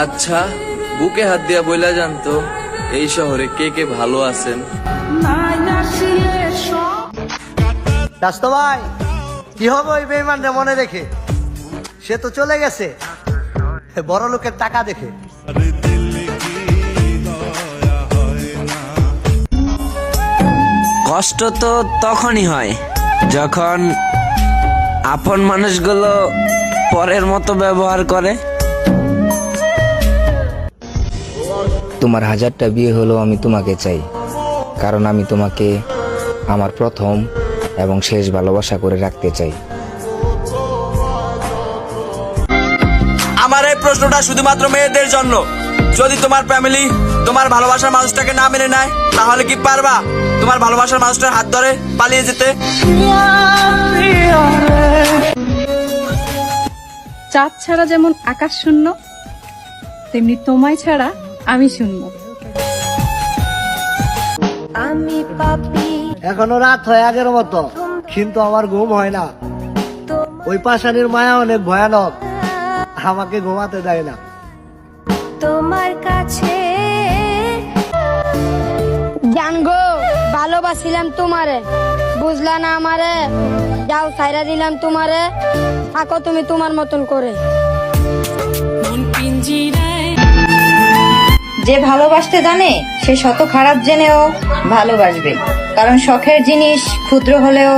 আচ্ছা, বুকে হাত দিয়া বইলা জানতো এই শহরে কে কে ভালো আছেন? রাস্তা ভাই, কি হবে ওই বেঈমানরে মনে রেখে? সে তো চলে গেছে বড় লোকের টাকা দেখে। কষ্ট তো তখনই হয় যখন আপন মানুষগুলো পরের মতো ব্যবহার করে। তোমার 1000টা বিয়ে হলেও আমি তোমাকে চাই, কারণ আমি তোমাকে আমার প্রথম এবং শেষ ভালোবাসা করে রাখতে চাই। আমার এই প্রশ্নটা শুধুমাত্র মেয়েদের জন্য। যদি তোমার ফ্যামিলি তোমার ভালোবাসার মানুষটাকে না মেনে নেয়, তাহলে কি পারবা তোমার ভালোবাসার মানুষটার হাত ধরে পালিয়ে যেতে? চাঁদ ছাড়া যেমন আকাশ শূন্য, তেমনি তোমায় ছাড়া আমি শূন্য। এখনো রাত হয় আগের মতো, কিন্তু আমার ঘুম হয় না। ওই পাশানির মায়া অনেক ভয়ানক, আমাকে ঘুমাতে দেয় না। তোমার কাছে জানগো, ভালোবাসিলাম তোমারে, বুঝলা না আমারে, যাও ছাইরা দিলাম তোমারে, থাকো তুমি তোমার মতন করে। যে ভালোবাসতে জানে সে শত খারাপ জেনেও ভালোবাসবে, কারণ শখের জিনিস ক্ষুদ্র হলেও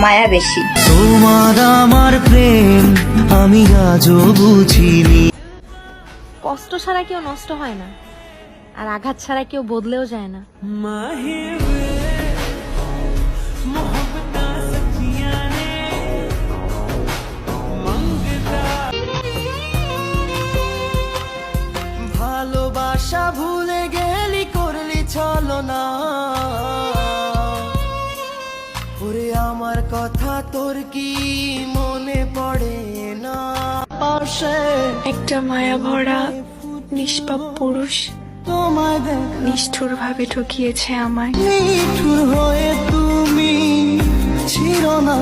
মায়া বেশি। তোমার আমার প্রেম আমি আজও বুঝিনি। কষ্ট ছাড়া কেউ নষ্ট হয় না, আর আঘাত ছাড়া কেউ বদলেও যায় না। ভালোবাসা ভুলে গেলি, করলি ছলনা। ওরে আমার কথা তোর কি মনে পড়ে না? পাশে একটা মায়া ভরা নিষ্পাপ পুরুষ তোমায় নিষ্ঠুর ভাবে ঠকিয়েছে আমায়। নিঠুর হয়ে তুমি ছিল না।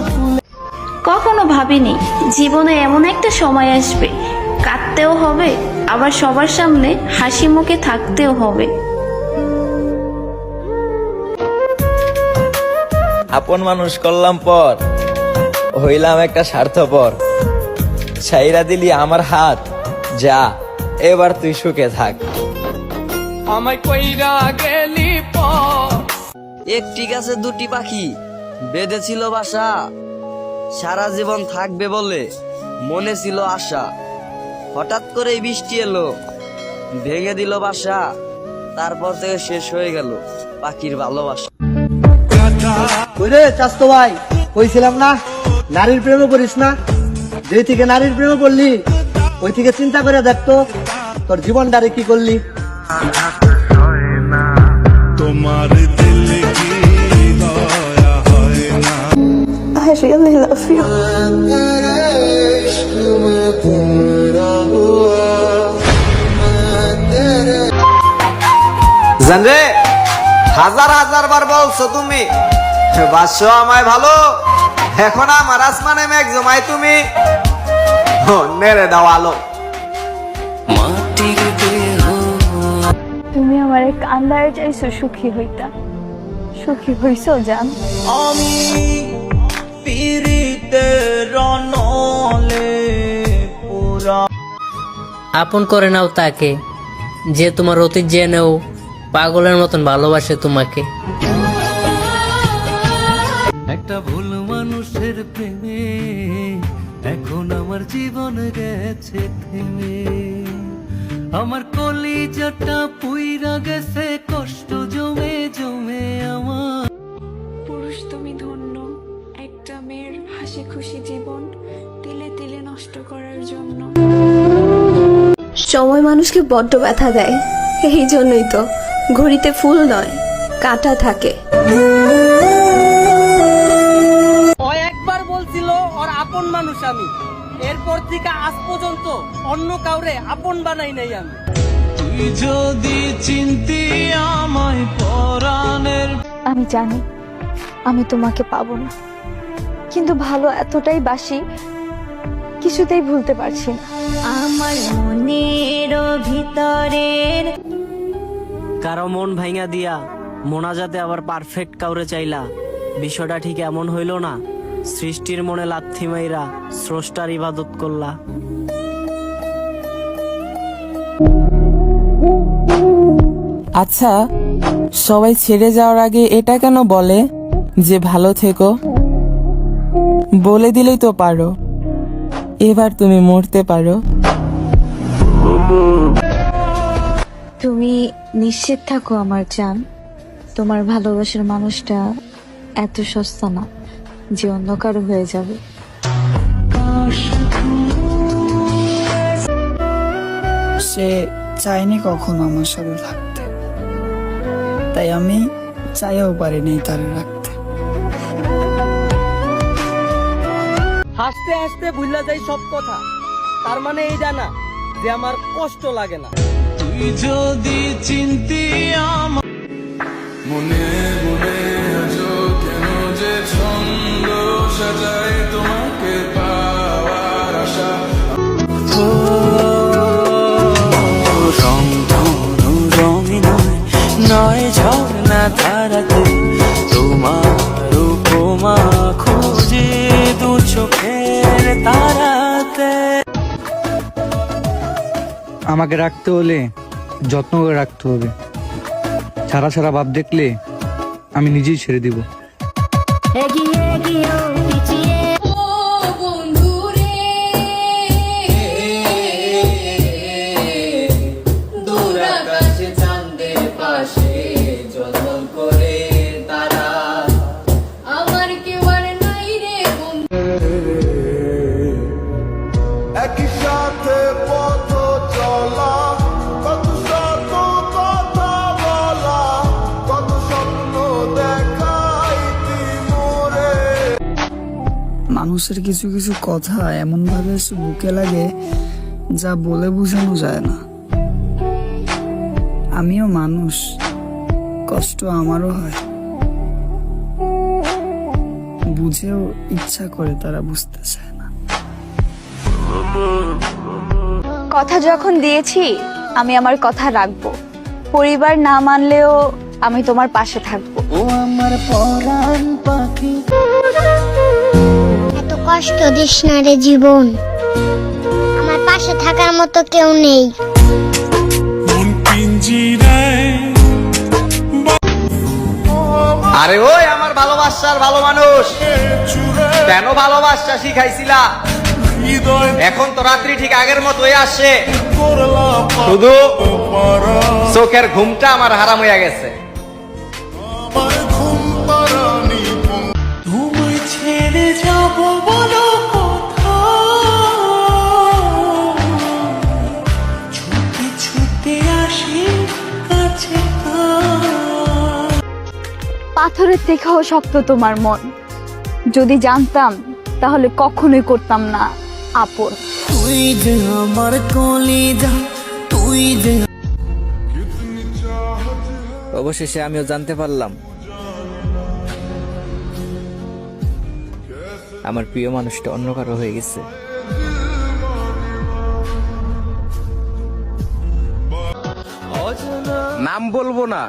কখনো ভাবিনি জীবনে এমন একটা সময় আসবে, কাঁদতেও হবে, আবার সবার সামনে হাসি মুখে থাকতেও হবে। আপন মানুষ করলাম পর, হইলাম একটা স্বার্থপর। ছাইরা দিলি আমার হাত, যা এবার তুই সুখে থাক। আমায় কইরা গেলি পর। একটি গাছে দুটি পাখি বেঁধেছিল বাসা, সারা জীবন থাকবে বলে মনে ছিল আশা। হঠাৎ করেই বৃষ্টি এলো, ভেঙে দিল বাসা, তারপর থেকে শেষ হয়ে গেল পাখির ভালোবাসা। ওরে চাস্তো ভাই, কইছিলাম না নারীর প্রেমে করিস না। যেই থেকে নারীর প্রেমে পড়লি, ওই থেকে চিন্তা করে দেখতো তোর জীবনটারে কি করলি। তোমার দিলে কি দয়া হয় না? I really love you. জানরে, হাজার হাজার বার বলছো তুমি বাসো আমায় ভালো, এখন আমার আসমানে মেঘ জমাই তুমি নেড়ে দাও আলো। তুমি আমার কান্দায় চাইছো সুখী হইতা, সুখী হইছো জান। আমি পিরিতের রনলে পুরা। আপন করে নাও তাকে যে তোমার অতীত জেনেও পাগলের মতন ভালোবাসে তোমাকে। একটা ভুল মানুষের প্রেমে এখন আমার জীবন গেছে থেমে। আমার কলিজাটা পুইরা গেছে কষ্ট জমে জমে আমার। পুরুষ তুমি ধন্য, একটা মেয়ের হাসি খুশি জীবন তিলে তিলে নষ্ট করার জন্য। সময় মানুষকে বড্ড ব্যথা দেয়, এই জন্যই তো ঘড়িতে ফুল নয় কাঁটা থাকে। ও একবার বলছিল ওর আপন মানুষ আমি, এরপর থেকে আজ পর্যন্ত অন্য কাউরে আপন বানাই নাই আমি। তুই যদি চিনতি আমায় পরাণের। আমি জানি আমি তোমাকে পাবো না, কিন্তু ভালো এতটাই বাসি কিছুতেই ভুলতে পারছি না। আমার মনের ভিতরের কারো মন ভাঙা দিয়া মোনাজাতে আবার পারফেক্ট কাউরে চাইলা, বিষয়টা ঠিক এমন হইল না। সৃষ্টির মনে লাথি মাইরা স্রষ্টার ইবাদত করলা। আচ্ছা, সবাই ছেড়ে যাওয়ার আগে এটা কেন বলে যে ভালো থেকো? বলে দিলেই তো পারো, এবার তুমি মরতে পারো। তুমি নিশ্চিত থাকো আমার জান, তোমার ভালোবাসার মানুষটা এত সস্তা না যে অন্য কারো হয়ে যাবে। সে চায়নি কখনো আমার সাথে থাকতে, তাই আমি চাইও পারিনি তার রাখতে। হাসতে হাসতে ভুলা যাই সব কথা, তার মানে এইটা না যে আমার কষ্ট লাগে না। তুই যদি চিনতি আমার মনে মনে আছো কেন যে ছন্দ সাজাই তোমাকে পাওয়ার আশা। রং ধনু রঙে নয় নয় ঝর্ণা ধারাতে তোমার উপমা খুঁজে দু চোখের তারাতে। আমাকে রাখতে হলে যত্ন করে রাখতে হবে, ছাড়া ছাড়া ভাব দেখলে আমি নিজেই ছেড়ে দিব। একই সাথে পথ চলা, কত শত কথা বলা, কত স্বপ্ন দেখাইতি মোরে। মানুষের কিছু কিছু কথা এমন ভাবে বুকে লাগে যা বলে বোঝানো যায় না। আমিও মানুষ, কষ্ট আমারও হয়, বুঝেও ইচ্ছা করে তারা বুঝতে চায় না। কথা যখন দিয়েছি আমি আমার কথা রাখবো, পরিবার না মানলেও আমি তোমার পাশে থাকবো। ও আমার পরাণ পাখি, এত কষ্ট দিস না রে জীবন, আমার পাশে থাকার মতো কেউ নেই। মন পিঞ্জিরায়। আরে ওই আমার ভালোবাসার ভালো মানুষ, কেন ভালোবাসা শিখাইছিলা? এখন তো রাত্রি ঠিক আগের মতোই আসে, শুধু চোখের ঘুমটা আমার হারাম হইয়া গেছে। তোমায় ছেড়ে যাব বলো কথা, ছুটে ছুটে আসি কাছে। পাথরের থেকেও শক্ত তোমার মন, যদি জানতাম তাহলে কখনোই করতাম না আপন। তুই যে আমার কলিজা, তুই যে। অবশেষে আমিও জানতে পারলাম আমার প্রিয় মানুষটা অন্য কারো হয়ে গেছে। নাম বলবো না,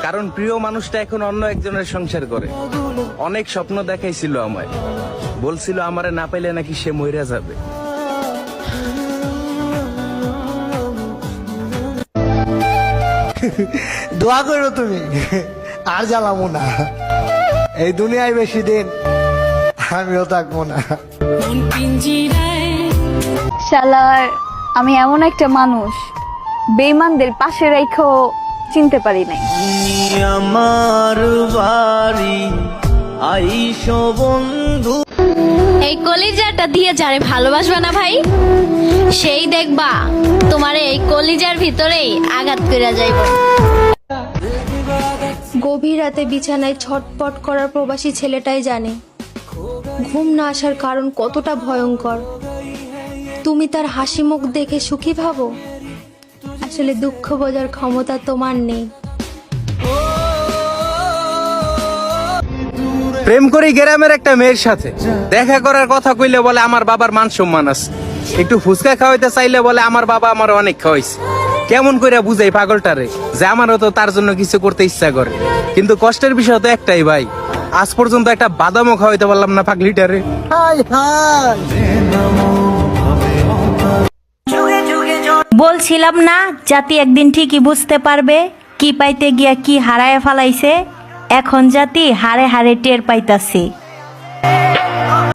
কারণ প্রিয় মানুষটা এখন অন্য একজনের সংসার করে। অনেক স্বপ্ন দেখাইছিল আমায়, বলছিল আমারে না পাইলে নাকি সে মইরা যাবে। দোয়া করো তুমি, আর জ্বালাবো না। এই দুনিয়ায় বেশি দিন আমিও থাকবো না। শালার, আমি এমন একটা মানুষ বেঈমানদের পাশে রেখেও চিনতে পারি নাই। আমার বাড়ি আইসো বন্ধু। এই কলিজাটা দিয়ে যারে ভালোবাসবা না ভাই, সেই দেখবা তোমার এই কলিজার ভিতরেই আঘাত করে যাইব। গভীর রাতে বিছানায় ছটপট করার প্রবাসী ছেলেটাই জানে ঘুম না আসার কারণ কতটা ভয়ঙ্কর। তুমি তার হাসি মুখ দেখে সুখী ভাবো, আসলে দুঃখ বোঝার ক্ষমতা তোমার নেই। প্রেম করি গ্রামের একটা মেয়ের সাথে, দেখা করার কথা কইলে বলে আমার বাবার মান সম্মান আছে, একটু ফুচকা খাওয়াইতে চাইলে বলে আমার বাবা আমার অনেক খাওয়াইছে। কেমন করে বুঝাই পাগলটারে যে আমারও তো তার জন্য কিছু করতে ইচ্ছা করে, কিন্তু কষ্টের বিষয় তো একটাই ভাই, আজ পর্যন্ত একটা বাদামও খাওয়াইতে পারলাম না পাগলিটারে। হাই হাই বলছিলাম না জাতি একদিন ঠিকই বুঝতে পারবে কি পাইতে গিয়া কি হারায় ফেলাইছে। এখন জাতি হারে হারে টের পাইতাছে।